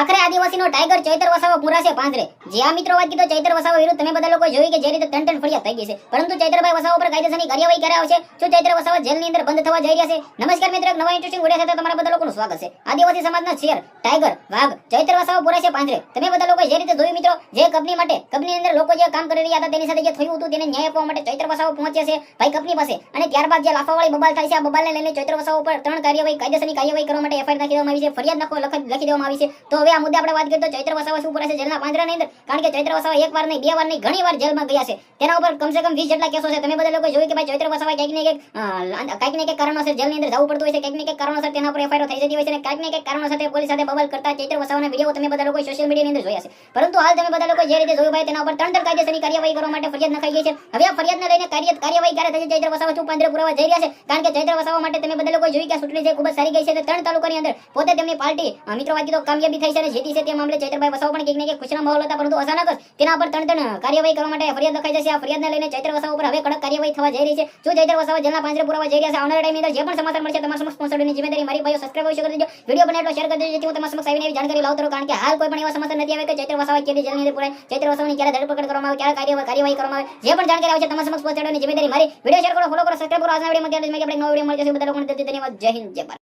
આખરે આદિવાસીનો ટાઈગર ચૈતર વસાવા પુરાશે પાંજરે. જે આ મિત્રો વાત કીધો ચૈતર વસાવા વિરુદ્ધ તમે બધા લોકો જોઈ કે જે રીતે ટન ફરિયાદ થઈ ગઈ છે, પરંતુ ચૈતરભાઈ વસાવા પર કાયદેસરની કાર્યવાહી ક્યારે આવશે? શું ચૈતર વસાવા જેલની અંદર બંધ થવા જઈ રહ્યા છે? નમસ્કાર મિત્રો, એક નવા ઇન્ટરેસ્ટિંગ વિડિયો સાથે તમારા બધા લોકોનું સ્વાગત છે. આદિવાસી સમાજના શેર, ટાઈગર, વાઘ ચૈતર વસાવા પુરાશે પાંજરે. તમે બધા લોકો જે રીતે જોયું મિત્રો, જે કંપની માટે કંપની અંદર લોકો જે કામ કરી રહ્યા હતા તેની સાથે જે થયું હતું તેને ન્યાય આપવા માટે ચૈતર વસાવા પહોંચ્યા છે ભાઈ કંપની પાસે, અને ત્યારબાદ જે લાફાવાળી બબાલ થાય છે આ બબાલને લઈને ચૈતર વસાવા ઉપર ત્રણ કાર્યવાહી કાયદેસરની કાર્યવાહી કરવા માટે એફઆઈઆર નાખી દેવામાં આવી છે, ફરિયાદ લખી દેવામાં આવી છે. તો હવે આ મુદ્દે આપણે વાત કરીએ તો ચૈતર વસાવા શું પુરાશે જેલના પાંજરાની અંદર? કારણ કે ચૈતર વસાવા એક વાર નહીં, બે વાર નહીં, ઘણી વાર જેલમાં ગયા છે. તેના ઉપર કમસે કમ 20 જેટલા કેસો છે. તમે બધા લોકો જોયું કે ભાઈ ચૈતર વસાવા કંઈક ને કંઈક કારણોસર જેલની અંદર જવું પડતું હોય છે, કંઈક ને કંઈક કારણોસર તેના ઉપર એફઆઈઆર થઈ જતી હોય છે, અને કંઈક ને કંઈક કારણોસર તે પોલીસ સાથે બબાલ કરતા ચૈતર વસાવાના વિડીયો તમે બધા લોકો સોશિયલ મીડિયાની અંદર જોયા છે. પરંતુ હાલ તમે બધા લોકો જે રીતે જોયું ભાઈ તેના ઉપર ત્રણ કાયદેસરની કાર્યવાહી કરવા માટે ફરિયાદ નખાઈ ગઈ છે. હવે આ ફરિયાદને લઈને કાર્યવાહી ક્યારે થશે? ચૈતર વસાવા શું પાંજરે પુરાવા જઈ રહ્યા છે? કારણ કે ચૈતર વસાવા માટે તમે બધા લોકો જોયું કે ચૂંટણી છે ખૂબ જ સારી ગઈ છે. ત્રણ તાલુકાની અંદર પોતે તેમની પાર્ટી મિત્રો વાત કીધો કામયાબી થઈ છે અને જીતી છે. તે મામલે ચૈતરભાઈ વસાવા પણ કંઈક ને કંઈક ખુશીનો માહોલ હતા, પરંતુ અચાનક જ તેના પર ત્રણ કાર્યવાહી કરવા માટે ફરિયાદ લખાઈ જશે. આ ફરિયાદને લઈને ચૈતર વસાવા પર હવે કડક કાર્યવાહી થવા જઈ રહી છે. શું ચૈતર વસાવા જેલના પાંજરે પુરાવા જઈ રહ્યા છે? આવનારા ટાઈમની અંદર જે પણ સમાચાર મળશે તમારા સમક્ષ પહોંચાડવાની જિમ્મેદારી મારી. ભાઈઓ સબસ્ક્રાઇબ અવશ્ય કરી દેજો, વિડીયો બને એટલો શેર કરી દેજો જેથી હું તમારા સમક્ષ આવીને એવી જાણકારી લાવતો રહું. કારણ કે હાલ કોઈ પણ એવા સમાચાર નથી આવે કે ચૈતર વસાવા ક્યારે જેલની અંદર પુરાય, ચૈતર વસાવાની ક્યારે ધરપકડ કરવામાં આવે, ક્યારે કાર્યવાહી કરવામાં આવે. જે પણ જાણકારી આવશે તમારા સમક્ષ પહોંચાડવાની જિમ્મેદારી મારી. વિડીયો શેર કરો, ફોલો કરો, સબસ્ક્રાઇબ કરો. આજના વિડીયોમાં ધ્યાન રાખજો કે આપણે નવો વિડીયો મળી જશે. બધા લોકોને ધન્યવાદ. જય હિન્દ, જય ભારત.